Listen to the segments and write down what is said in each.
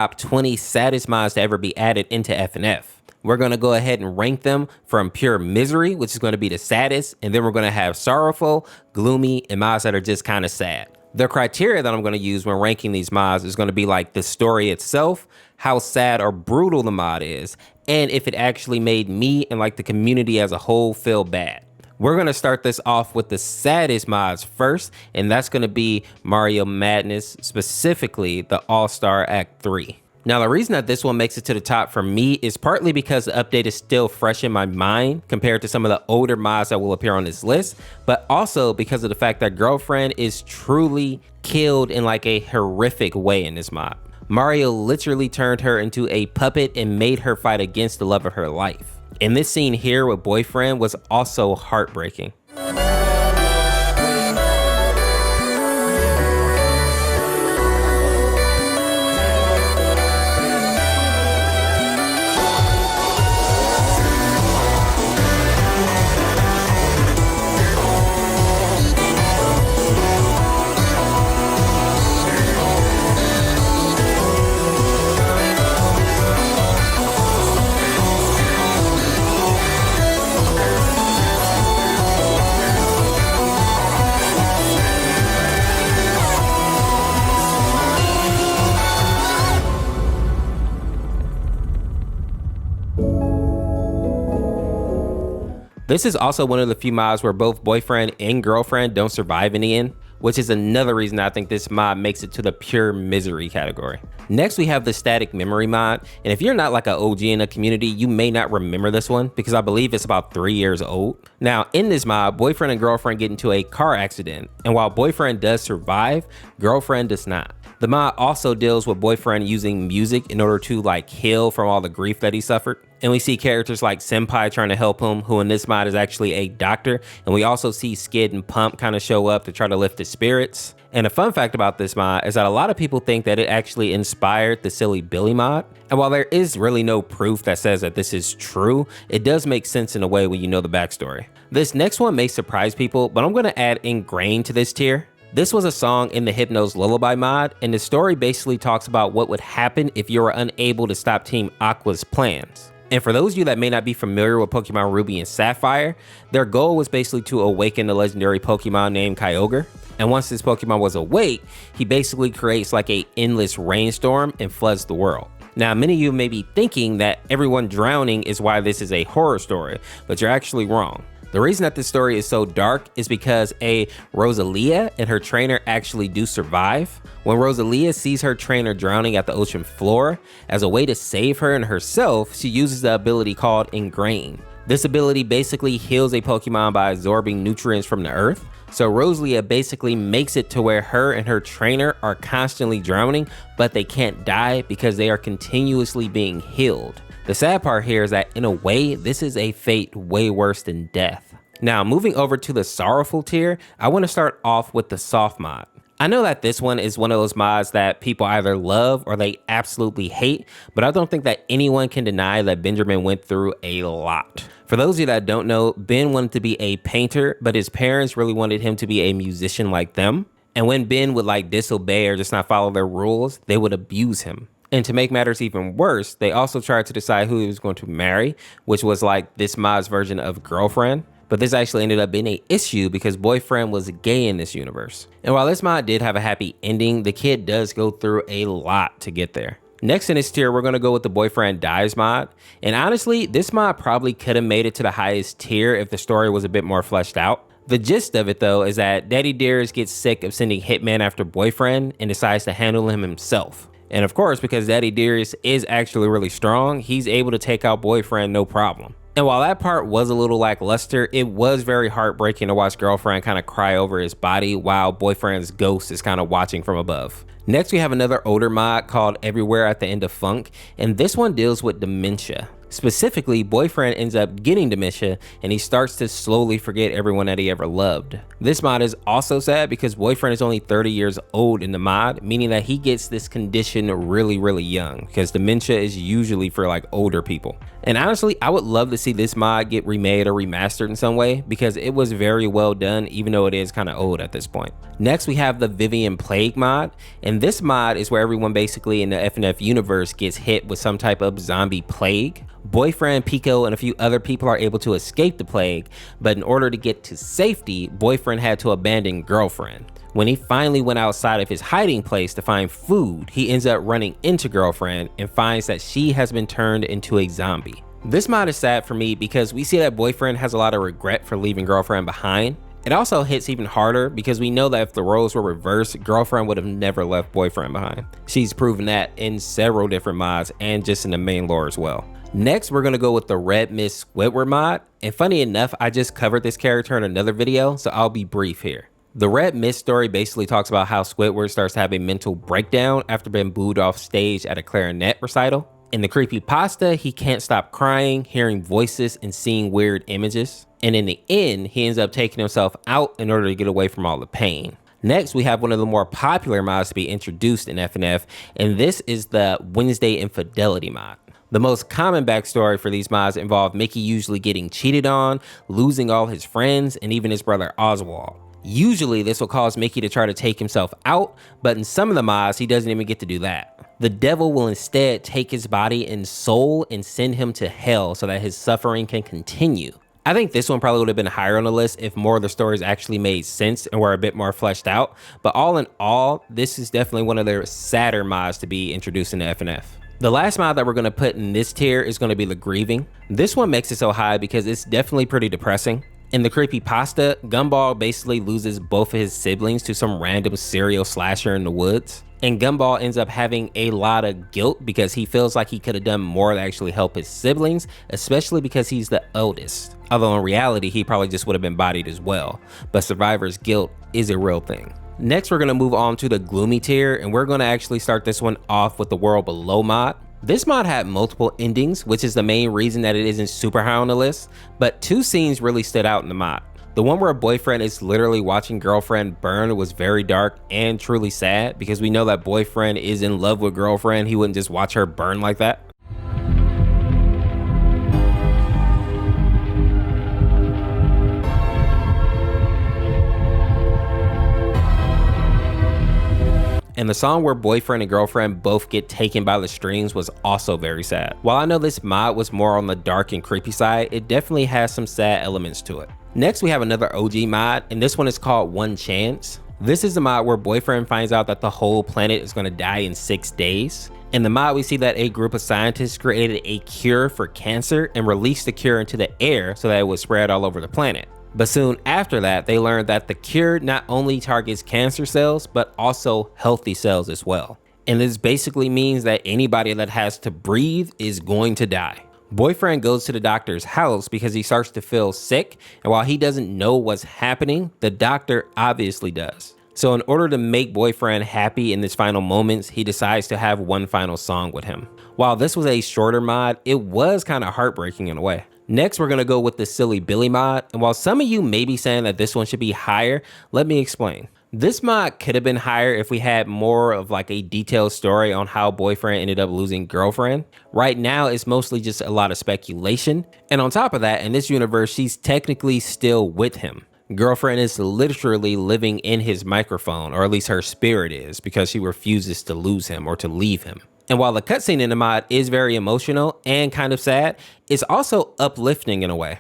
top 20 saddest mods to ever be added into FNF. We're going to go ahead and rank them from pure misery, which is going to be the saddest, and then we're going to have sorrowful, gloomy, and mods that are just kind of sad. The criteria that I'm going to use when ranking these mods is going to be like the story itself, how sad or brutal the mod is, and if it actually made me and like the community as a whole feel bad. We're going to start this off with the saddest mods first, and that's going to be Mario Madness, specifically the All-Star Act 3. Now, the reason that this one makes it to the top for me is partly because the update is still fresh in my mind compared to some of the older mods that will appear on this list, but also because of the fact that Girlfriend is truly killed in like a horrific way in this mod. Mario literally turned her into a puppet and made her fight against the love of her life. And this scene here with Boyfriend was also heartbreaking. This is also one of the few mods where both Boyfriend and Girlfriend don't survive in the end, which is another reason I think this mod makes it to the pure misery category. Next, we have the Static Memory mod, and if you're not like an OG in the community, you may not remember this one because I believe it's about 3 years old. Now, in this mod, Boyfriend and Girlfriend get into a car accident, and while Boyfriend does survive, Girlfriend does not. The mod also deals with Boyfriend using music in order to like heal from all the grief that he suffered. And we see characters like Senpai trying to help him, who in this mod is actually a doctor. And we also see Skid and Pump kind of show up to try to lift his spirits. And a fun fact about this mod is that a lot of people think that it actually inspired the Silly Billy mod. And while there is really no proof that says that this is true, it does make sense in a way when you know the backstory. This next one may surprise people, but I'm going to add Ingrained to this tier. This was a song in the Hypno's Lullaby mod, and the story basically talks about what would happen if you were unable to stop Team Aqua's plans. And for those of you that may not be familiar with Pokemon Ruby and Sapphire, their goal was basically to awaken the legendary Pokemon named Kyogre. And once this Pokemon was awake, he basically creates like a endless rainstorm and floods the world. Now, many of you may be thinking that everyone drowning is why this is a horror story, but you're actually wrong. The reason that this story is so dark is because Rosalia and her trainer actually do survive. When Rosalia sees her trainer drowning at the ocean floor, as a way to save her and herself, she uses the ability called Ingrain. This ability basically heals a Pokemon by absorbing nutrients from the earth. So Rosalia basically makes it to where her and her trainer are constantly drowning, but they can't die because they are continuously being healed. The sad part here is that in a way, this is a fate way worse than death. Now, moving over to the sorrowful tier, I want to start off with the soft mod. I know that this one is one of those mods that people either love or they absolutely hate, but I don't think that anyone can deny that Benjamin went through a lot. For those of you that don't know, Ben wanted to be a painter, but his parents really wanted him to be a musician like them. And when Ben would like disobey or just not follow their rules, they would abuse him. And to make matters even worse, they also tried to decide who he was going to marry, which was like this mod's version of Girlfriend. But this actually ended up being an issue because Boyfriend was gay in this universe. And while this mod did have a happy ending, the kid does go through a lot to get there. Next in this tier, we're going to go with the Boyfriend Dies mod. And honestly, this mod probably could have made it to the highest tier if the story was a bit more fleshed out. The gist of it though is that Daddy Dearest gets sick of sending Hitman after Boyfriend and decides to handle him himself. And of course, because Daddy Dearest is actually really strong, he's able to take out Boyfriend no problem. And while that part was a little lackluster, it was very heartbreaking to watch Girlfriend kind of cry over his body while Boyfriend's ghost is kind of watching from above. Next, we have another older mod called Everywhere at the End of Funk, and this one deals with dementia. Specifically, boyfriend ends up getting dementia and he starts to slowly forget everyone that he ever loved. This mod is also sad because boyfriend is only 30 years old in the mod, meaning that he gets this condition really young because dementia is usually for like older people. And honestly, I would love to see this mod get remade or remastered in some way because it was very well done, even though it is kind of old at this point. Next, we have the Vivian Plague mod, and this mod is where everyone basically in the FNF universe gets hit with some type of zombie plague. Boyfriend, Pico, and a few other people are able to escape the plague, but in order to get to safety, boyfriend had to abandon girlfriend. When he finally went outside of his hiding place to find food, he ends up running into girlfriend and finds that she has been turned into a zombie. This mod is sad for me because we see that boyfriend has a lot of regret for leaving girlfriend behind. It also hits even harder because we know that if the roles were reversed, girlfriend would have never left boyfriend behind. She's proven that in several different mods and just in the main lore as well. Next, we're gonna go with the Red Mist Squidward mod, and funny enough, I just covered this character in another video, so I'll be brief here. The Red Mist story basically talks about how Squidward starts to have a mental breakdown after being booed off stage at a clarinet recital. In the creepypasta, he can't stop crying, hearing voices, and seeing weird images. And in the end, he ends up taking himself out in order to get away from all the pain. Next, we have one of the more popular mods to be introduced in FNF, and this is the Wednesday Infidelity mod. The most common backstory for these mods involve Mickey usually getting cheated on, losing all his friends, and even his brother Oswald. Usually this will cause Mickey to try to take himself out, but in some of the mods, he doesn't even get to do that. The devil will instead take his body and soul and send him to hell so that his suffering can continue. I think this one probably would have been higher on the list if more of the stories actually made sense and were a bit more fleshed out, but all in all, this is definitely one of their sadder mods to be introduced into FNF. The last mod that we're going to put in this tier is going to be the Grieving. This one makes it so high because it's definitely pretty depressing. In the creepypasta, Gumball basically loses both of his siblings to some random serial slasher in the woods. And Gumball ends up having a lot of guilt because he feels like he could have done more to actually help his siblings, especially because he's the eldest. Although in reality, he probably just would have been bodied as well. But survivor's guilt is a real thing. Next, we're going to move on to the Gloomy tier, and we're going to actually start this one off with the World Below mod. This mod had multiple endings, which is the main reason that it isn't super high on the list, but two scenes really stood out in the mod. The one where a boyfriend is literally watching girlfriend burn was very dark and truly sad because we know that boyfriend is in love with girlfriend. He wouldn't just watch her burn like that. And the song where boyfriend and girlfriend both get taken by the strings was also very sad. While I know this mod was more on the dark and creepy side, it definitely has some sad elements to it. Next, we have another OG mod, and this one is called One Chance. This is the mod where boyfriend finds out that the whole planet is going to die in 6 days. In the mod, we see that a group of scientists created a cure for cancer and released the cure into the air so that it would spread all over the planet. But soon after that, they learned that the cure not only targets cancer cells, but also healthy cells as well. And this basically means that anybody that has to breathe is going to die. Boyfriend goes to the doctor's house because he starts to feel sick, and while he doesn't know what's happening, the doctor obviously does. So in order to make boyfriend happy in his final moments, he decides to have one final song with him. While this was a shorter mod, it was kind of heartbreaking in a way. Next, we're going to go with the Silly Billy mod, and while some of you may be saying that this one should be higher, let me explain. This mod could have been higher if we had more of like a detailed story on how boyfriend ended up losing girlfriend. Right now, it's mostly just a lot of speculation, and on top of that, in this universe, she's technically still with him. Girlfriend is literally living in his microphone, or at least her spirit is, because she refuses to lose him or to leave him. And while the cutscene in the mod is very emotional and kind of sad, it's also uplifting in a way.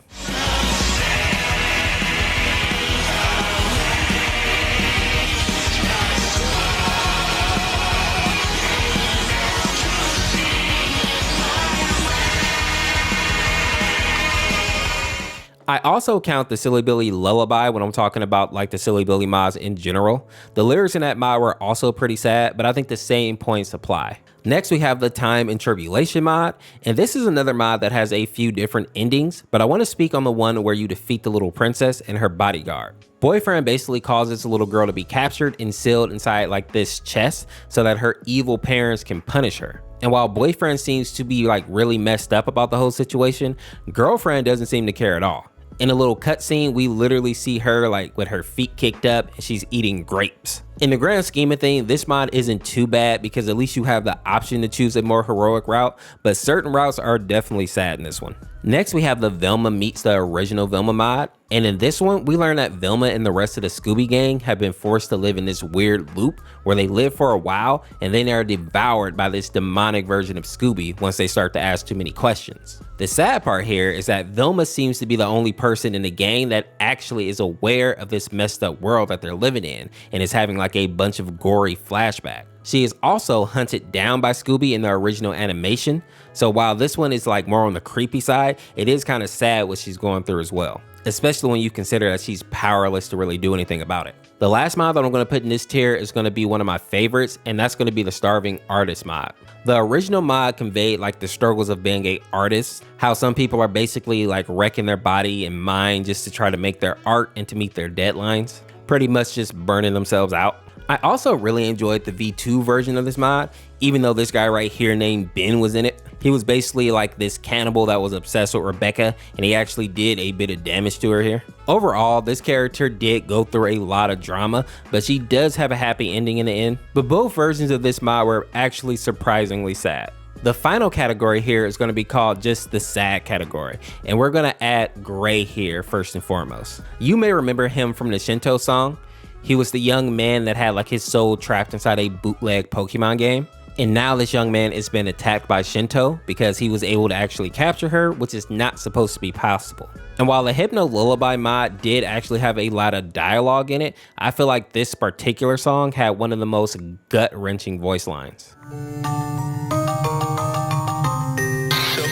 I also count the Silly Billy Lullaby when I'm talking about like the Silly Billy mods in general. The lyrics in that mod were also pretty sad, but I think the same points apply. Next, we have the Time and Tribulation mod, and this is another mod that has a few different endings, but I want to speak on the one where you defeat the little princess and her bodyguard. Boyfriend basically causes the little girl to be captured and sealed inside like this chest so that her evil parents can punish her. And while boyfriend seems to be like really messed up about the whole situation, girlfriend doesn't seem to care at all. In a little cutscene, we literally see her like with her feet kicked up and she's eating grapes. In the grand scheme of things, this mod isn't too bad because at least you have the option to choose a more heroic route, but certain routes are definitely sad in this one. Next, we have the Velma meets the original Velma mod. And in this one, we learn that Velma and the rest of the Scooby gang have been forced to live in this weird loop where they live for a while and then are devoured by this demonic version of Scooby once they start to ask too many questions. The sad part here is that Velma seems to be the only person in the gang that actually is aware of this messed up world that they're living in and is having like a bunch of gory flashbacks. She is also hunted down by Scooby in the original animation, so while this one is like more on the creepy side, it is kind of sad what she's going through as well, especially when you consider that she's powerless to really do anything about it. The last mod that I'm going to put in this tier is going to be one of my favorites, and that's going to be the Starving Artist mod. The original mod conveyed like the struggles of being an artist, how some people are basically like wrecking their body and mind just to try to make their art and to meet their deadlines, pretty much just burning themselves out. I also really enjoyed the V2 version of this mod, even though this guy right here named Ben was in it. He was basically like this cannibal that was obsessed with Rebecca, and he actually did a bit of damage to her here. Overall, this character did go through a lot of drama, but she does have a happy ending in the end. But both versions of this mod were actually surprisingly sad. The final category here is going to be called just the sad category, and we're going to add Gray here first and foremost. You may remember him from the Shinto song. He was the young man that had like his soul trapped inside a bootleg Pokemon game. And now this young man is been attacked by Shinto because he was able to actually capture her, which is not supposed to be possible. And while the Hypno Lullaby mod did actually have a lot of dialogue in it, I feel like this particular song had one of the most gut-wrenching voice lines. So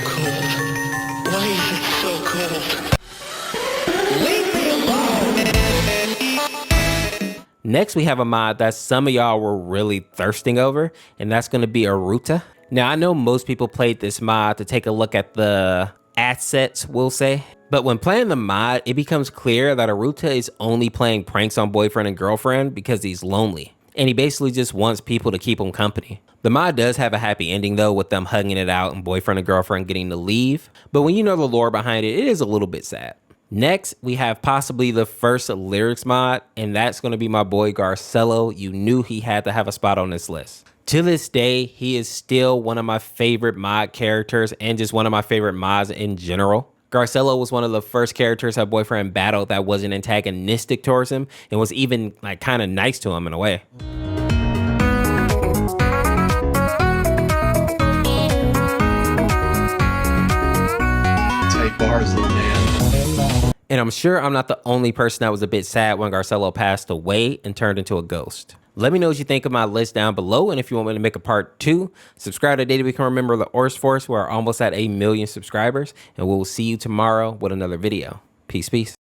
cold. Why is it so cold? Leave me alone. Next, we have a mod that some of y'all were really thirsting over, and that's going to be Aruta. Now, I know most people played this mod to take a look at the assets, we'll say. But when playing the mod, it becomes clear that Aruta is only playing pranks on boyfriend and girlfriend because he's lonely. And he basically just wants people to keep him company. The mod does have a happy ending though, with them hugging it out and boyfriend and girlfriend getting to leave. But when you know the lore behind it, it is a little bit sad. Next, we have possibly the first lyrics mod, and that's going to be my boy Garcello. You knew he had to have a spot on this list. To this day, he is still one of my favorite mod characters and just one of my favorite mods in general. Garcello was one of the first characters that boyfriend battled that wasn't antagonistic towards him and was even like kind of nice to him in a way. Tight bars, little man. And I'm sure I'm not the only person that was a bit sad when Garcello passed away and turned into a ghost. Let me know what you think of my list down below, and if you want me to make a part 2, subscribe today to become a member of the Ors Force. We're almost at 1 million subscribers, and we'll see you tomorrow with another video. Peace, peace.